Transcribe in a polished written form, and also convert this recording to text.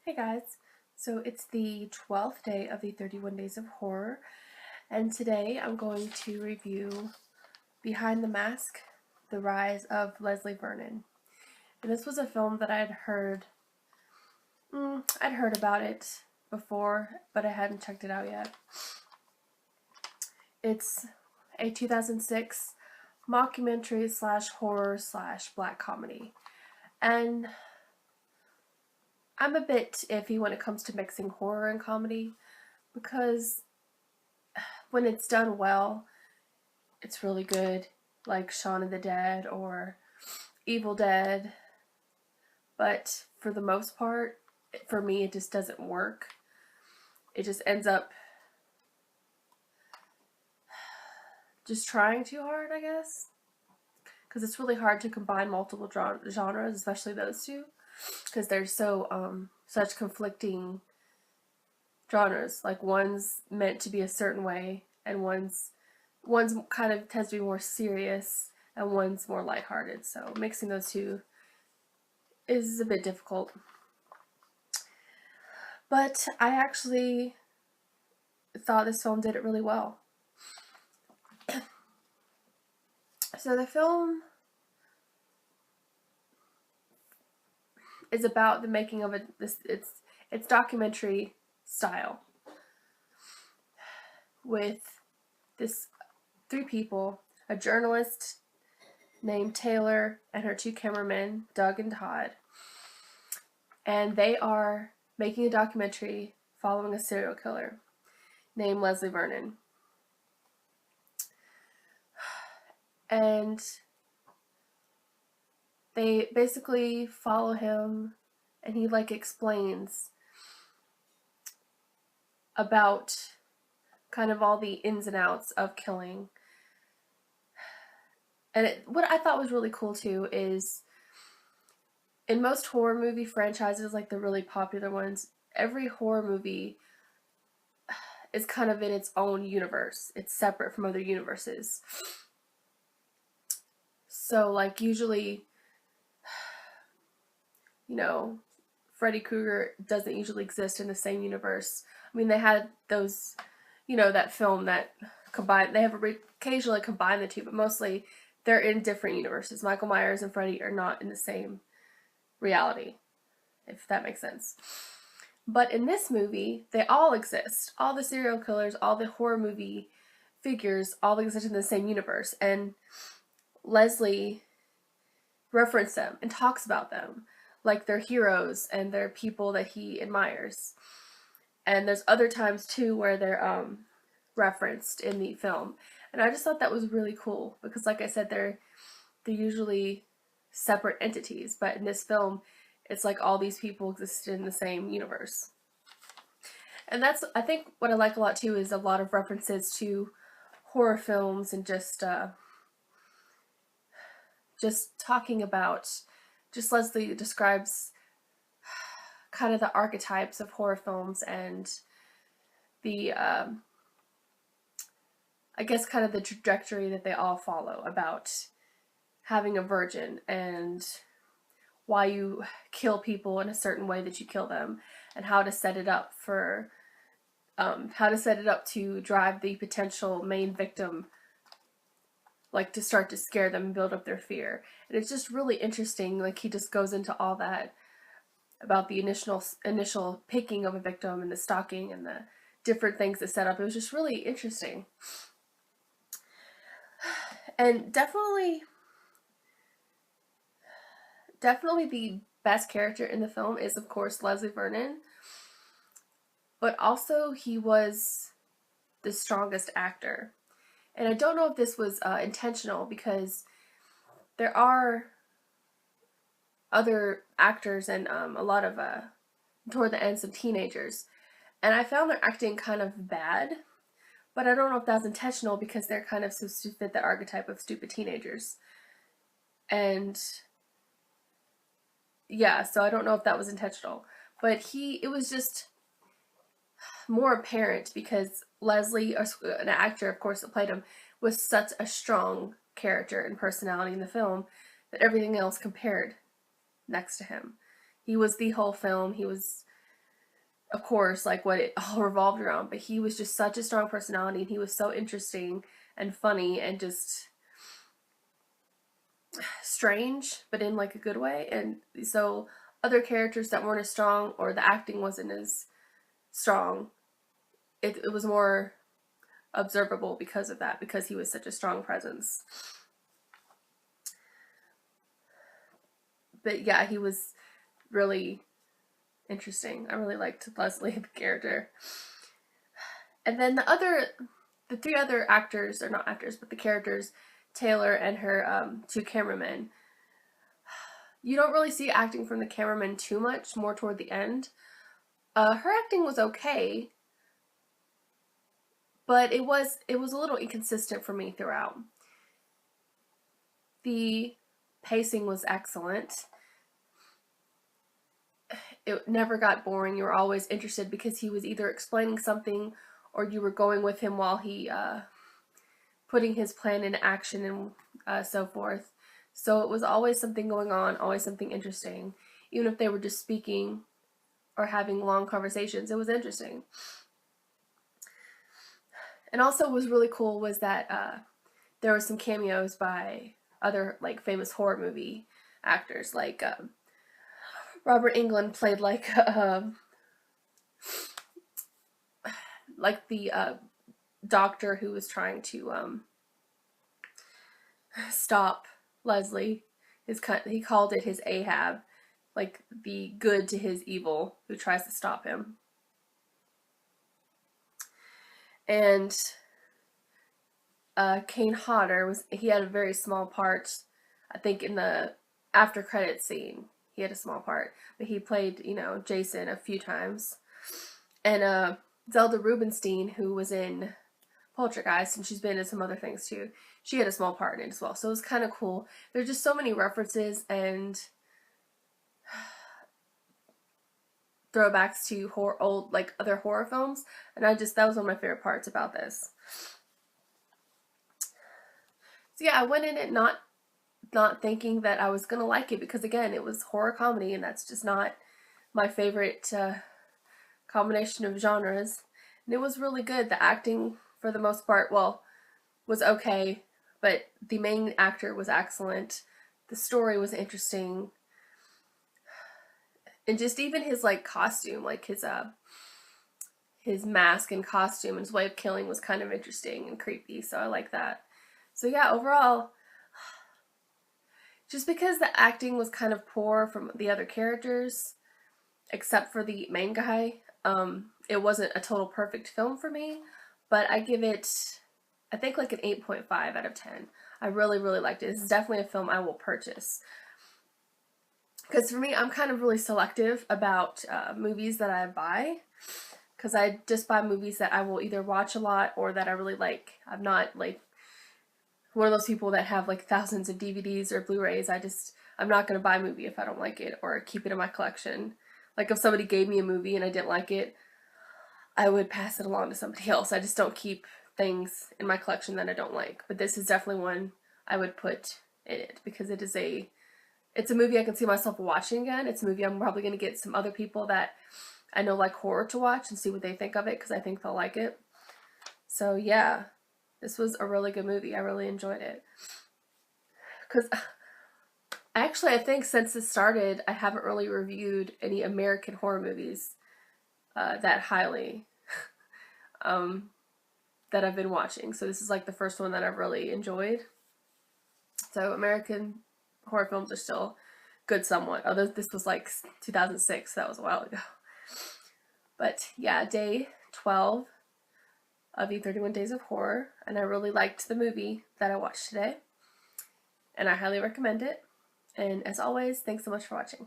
Hey guys, so it's the 12th day of the 31 Days of Horror, and today I'm going to review Behind the Mask, The Rise of Leslie Vernon. And this was a film that I'd heard about it before, but I hadn't checked it out yet. It's a 2006 mockumentary slash horror slash black comedy. And I'm a bit iffy when it comes to mixing horror and comedy because when it's done well, it's really good, like Shaun of the Dead or Evil Dead. But for the most part, for me, it just doesn't work. It just ends up just trying too hard, I guess. Because it's really hard to combine multiple genres, especially those two, because they're such conflicting genres. Like one's meant to be a certain way, and one's kind of tends to be more serious, and one's more lighthearted. So mixing those two is a bit difficult. But I actually thought this film did it really well. So the film is about the making of it's documentary style with this three people, a journalist named Taylor and her two cameramen, Doug and Todd. And they are making a documentary following a serial killer named Leslie Vernon. And they basically follow him, and he explains about kind of all the ins and outs of killing. And what I thought was really cool too is in most horror movie franchises, like the really popular ones, every horror movie is kind of in its own universe. It's separate from other universes. So usually, Freddy Krueger doesn't usually exist in the same universe. I mean, they had those, that film that they have occasionally combined the two, but mostly they're in different universes. Michael Myers and Freddy are not in the same reality, if that makes sense. But in this movie, they all exist. All the serial killers, all the horror movie figures, all exist in the same universe. And Leslie referenced them and talks about them like they're heroes and they're people that he admires. And there's other times too where they're referenced in the film. And I just thought that was really cool because, like I said, they're usually separate entities, but in this film, it's like all these people exist in the same universe. And that's, I think, what I like a lot too is a lot of references to horror films and just talking about, just Leslie describes kind of the archetypes of horror films and the I guess kind of the trajectory that they all follow about having a virgin and why you kill people in a certain way that you kill them, and how to set it up to drive the potential main victim, to start to scare them and build up their fear. And it's just really interesting. He just goes into all that about the initial picking of a victim and the stalking and the different things that set up. It was just really interesting. And definitely the best character in the film is, of course, Leslie Vernon. But also, he was the strongest actor. And I don't know if this was intentional, because there are other actors and a lot of, toward the end, some teenagers. And I found their acting kind of bad. But I don't know if that's intentional, because they're kind of supposed to fit the archetype of stupid teenagers. And yeah, so I don't know if that was intentional. But it was just more apparent because Leslie, an actor, of course, that played him, was such a strong character and personality in the film that everything else compared next to him. He was the whole film. He was of course, like what it all revolved around, but he was just such a strong personality, and he was so interesting and funny and just strange, but in like a good way. And so other characters that weren't as strong, or the acting wasn't as strong, it was more observable because of that, because he was such a strong presence. But yeah, he was really interesting. I really liked Leslie, the character. And then the three other actors, or not actors, but the characters, Taylor and her two cameramen. You don't really see acting from the cameramen too much, more toward the end. Her acting was okay, but it was a little inconsistent for me throughout. The pacing was excellent. It never got boring. You were always interested because he was either explaining something, or you were going with him while he putting his plan into action, and so forth. So it was always something going on, always something interesting. Even if they were just speaking or having long conversations, it was interesting. And also what was really cool was that there were some cameos by other like famous horror movie actors. Like Robert Englund played like the doctor who was trying to stop Leslie. He called it his Ahab, like the good to his evil who tries to stop him. And Kane Hodder he had a very small part, I think, in the after credit scene. He had a small part, but he played, Jason a few times. And Zelda Rubinstein, who was in Poltergeist, and she's been in some other things too, she had a small part in it as well. So it was kind of cool. There's just so many references and throwbacks to old, like, other horror films, and that was one of my favorite parts about this. So yeah, I went in it not thinking that I was gonna like it, because again, it was horror comedy, and that's just not my favorite combination of genres. And it was really good. The acting, for the most part, was okay, but the main actor was excellent. The story was interesting, and just even his like costume, like his mask and costume and his way of killing was kind of interesting and creepy. So I like that. So yeah, overall, just because the acting was kind of poor from the other characters, except for the main guy, it wasn't a total perfect film for me. But I give it, I think, like an 8.5 out of 10. I really, really liked it. This is definitely a film I will purchase. Because for me, I'm kind of really selective about movies that I buy. Because I just buy movies that I will either watch a lot or that I really like. I'm not like one of those people that have like thousands of DVDs or Blu-rays. I'm not going to buy a movie if I don't like it or keep it in my collection. Like if somebody gave me a movie and I didn't like it, I would pass it along to somebody else. I just don't keep things in my collection that I don't like. But this is definitely one I would put in it, because it's a movie I can see myself watching again. It's a movie I'm probably going to get some other people that I know like horror to watch and see what they think of it, because I think they'll like it. So yeah, this was a really good movie. I really enjoyed it. Because actually, I think since this started, I haven't really reviewed any American horror movies that highly that I've been watching. So this is like the first one that I've really enjoyed. So American horror films are still good somewhat. Although this was like 2006, so that was a while ago. But yeah, day 12 of the 31 Days of Horror, and I really liked the movie that I watched today, and I highly recommend it. And as always, thanks so much for watching.